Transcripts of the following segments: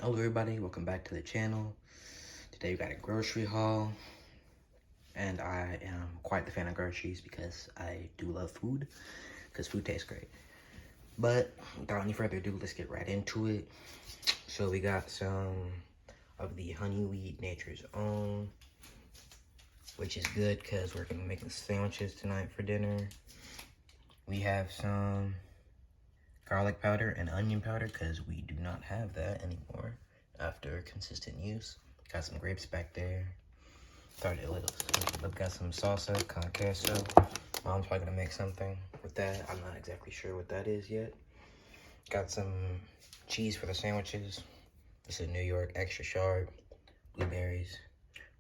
Hello everybody, welcome back to the channel. Today we got a grocery haul, and I am quite the fan of groceries because I do love food, because food tastes great. But without any further ado, let's get right into it. So we got some of the honey wheat Nature's Own, which is good because we're gonna be making sandwiches tonight for dinner. We have some garlic powder and onion powder because we do not have that anymore after consistent use. Got some grapes back there. Started a little. Got some salsa con queso. Mom's probably gonna make something with that. I'm not exactly sure what that is yet. Got some cheese for the sandwiches. This is New York extra sharp. Blueberries.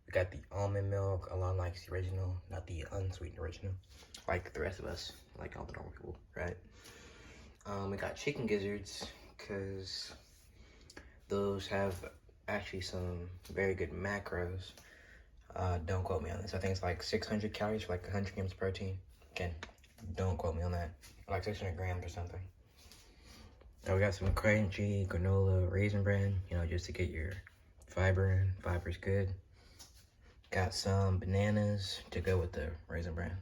We got the almond milk. Alon likes the original, not the unsweetened original, like the rest of us, like all the normal people, right? We got chicken gizzards because those have actually some very good macros. Don't quote me on this. I think it's like 600 calories for like 100 grams of protein. Again, don't quote me on that. Like 600 grams or something. We got some crunchy granola raisin bran, you know, just to get your fiber in. Fiber's good. Got some bananas to go with the raisin bran.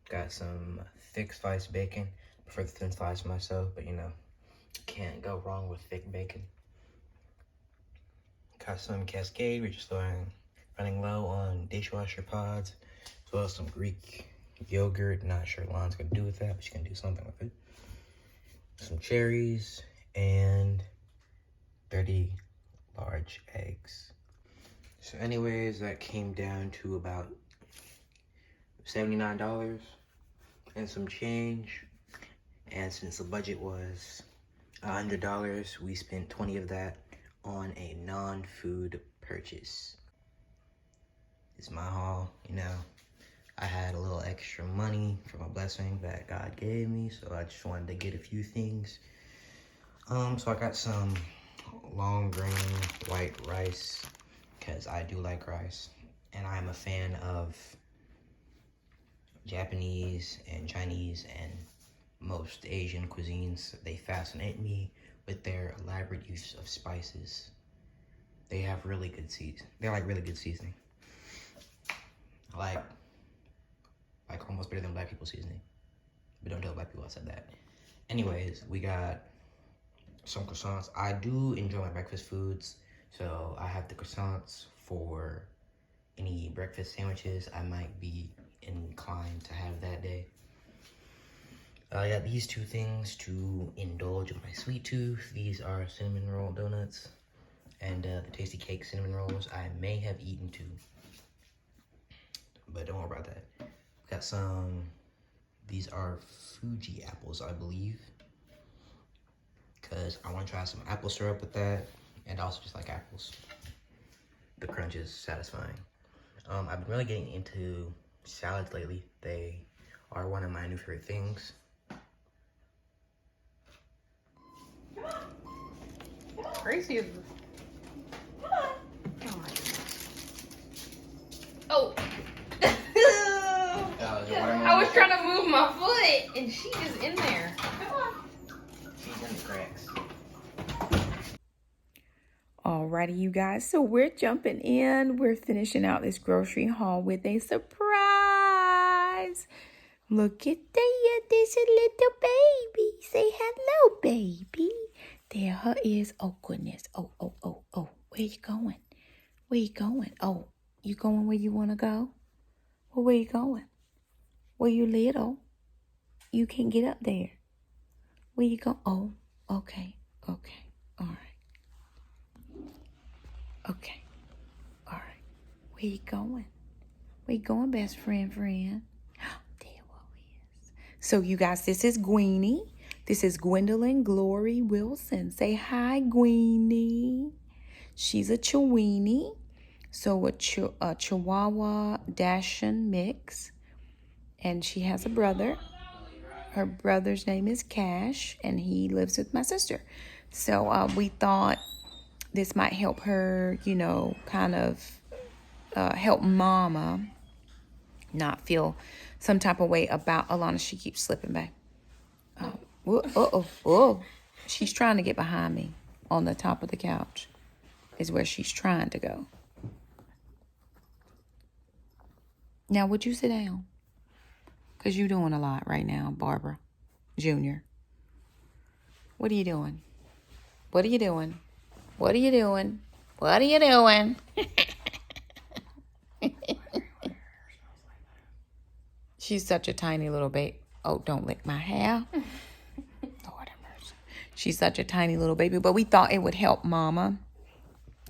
Got some thick sliced bacon. I prefer the thin slice myself, but you know, can't go wrong with thick bacon. Got some Cascade, we're just running low on dishwasher pods, as well as some Greek yogurt. Not sure what Lon's gonna do with that, but she's gonna do something with it. Some cherries and 30 large eggs. So anyways, that came down to about $79 and some change. And since the budget was $100, we spent 20 of that on a non-food purchase. It's my haul, you know. I had a little extra money from a blessing that God gave me, so I just wanted to get a few things. So I got some long grain white rice, because I do like rice, and I'm a fan of Japanese and Chinese and most Asian cuisines. They fascinate me with their elaborate use of spices. They have really good They're like really good seasoning. Like almost better than black people seasoning. But don't tell black people I said that. Anyways, we got some croissants. I do enjoy my breakfast foods, so I have the croissants for any breakfast sandwiches I might be inclined to have that day. I got these two things to indulge in my sweet tooth. These are cinnamon roll donuts and the Tasty Cake cinnamon rolls. I may have eaten two, but don't worry about that. Got some, these are Fuji apples, I believe, because I want to try some apple syrup with that, and also just like apples. The crunch is satisfying. I've been really getting into salads lately. They are one of my new favorite things. Crazy is come on. Oh my goodness. Oh. I was trying to move my foot and she is in there. Come on. She's in the cracks. Alrighty, you guys, so we're jumping in. We're finishing out this grocery haul with a surprise. Look at there, there's a little baby. Say hello, baby. There her is. Oh, goodness. Oh. Where you going? Where you going? Oh, you going where you want to go? Well, where you going? Well, you little. You can't get up there. Where you go? Oh, okay. All right. Okay. All right. Where you going? Where you going, best friend? There he is. So, you guys, this is Gweenie. This is Gwendolyn Glory Wilson. Say hi, Gweenie. She's a Chiweenie. So, a Chihuahua Dachshund mix. And she has a brother. Her brother's name is Cash, and he lives with my sister. So, we thought this might help her, you know, kind of help Mama not feel some type of way about Alana. She keeps slipping back. Whoa. She's trying to get behind me on the top of the couch is where she's trying to go. Now, would you sit down? Because you're doing a lot right now, Barbara Jr. What are you doing? What are you doing? What are you doing? What are you doing? She's such a tiny little baby. Oh, don't lick my hair. Lord have mercy. She's such a tiny little baby. But we thought it would help Mama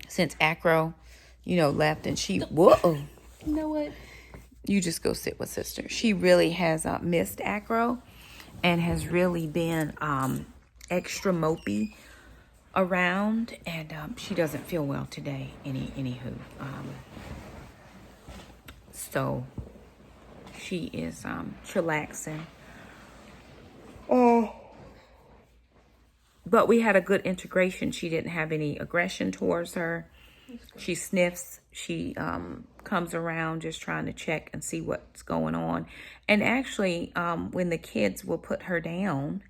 since Acro, left. And she, whoa. You know what? You just go sit with sister. She really has missed Acro and has really been extra mopey around. And she doesn't feel well today, anywho. So she is chillaxing. Oh. But we had a good integration. She didn't have any aggression towards her. She sniffs. She comes around just trying to check and see what's going on. And actually, when the kids will put her down,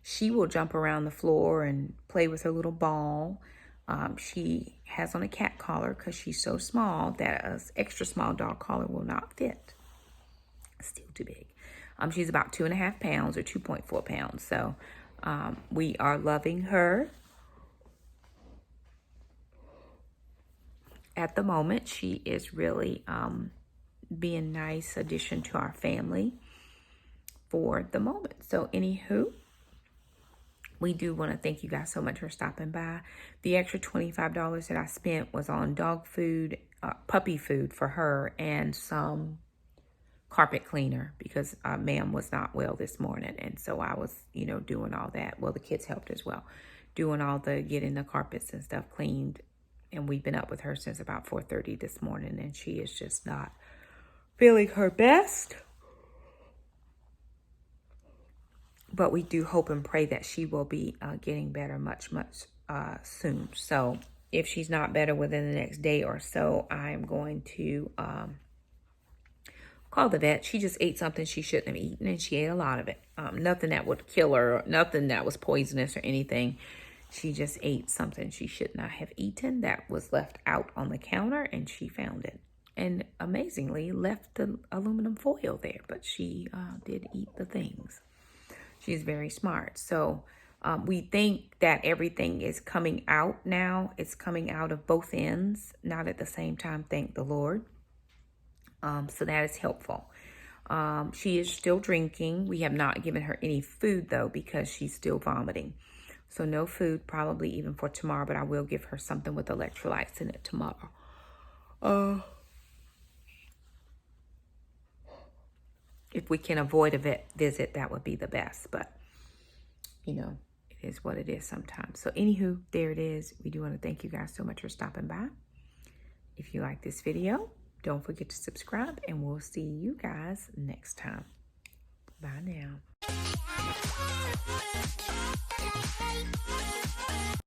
she will jump around the floor and play with her little ball. She has on a cat collar because she's so small that an extra small dog collar will not fit. Still too big. She's about 2.5 pounds or 2.4 pounds. So we are loving her. At the moment, she is really being a nice addition to our family for the moment. So anywho, we do want to thank you guys so much for stopping by. The extra $25 that I spent was on dog food, puppy food for her, and some carpet cleaner because ma'am was not well this morning. And so I was, doing all that. Well, the kids helped as well. Doing all the getting the carpets and stuff cleaned. And we've been up with her since about 4:30 this morning. And she is just not feeling her best. But we do hope and pray that she will be getting better much soon. So if she's not better within the next day or so, I'm going to call the vet. She just ate something she shouldn't have eaten, and she ate a lot of it. Nothing that would kill her, nothing that was poisonous or anything. She just ate something she should not have eaten that was left out on the counter, and she found it. And amazingly, left the aluminum foil there, but she did eat the things. She's very smart. So we think that everything is coming out now. It's coming out of both ends, not at the same time, thank the Lord. So that is helpful. She is still drinking. We have not given her any food, though, because she's still vomiting. So no food, probably even for tomorrow, but I will give her something with electrolytes in it tomorrow. If we can avoid a vet visit, that would be the best. But, it is what it is sometimes. So anywho, there it is. We do want to thank you guys so much for stopping by. If you like this video, don't forget to subscribe, and we'll see you guys next time. Bye now.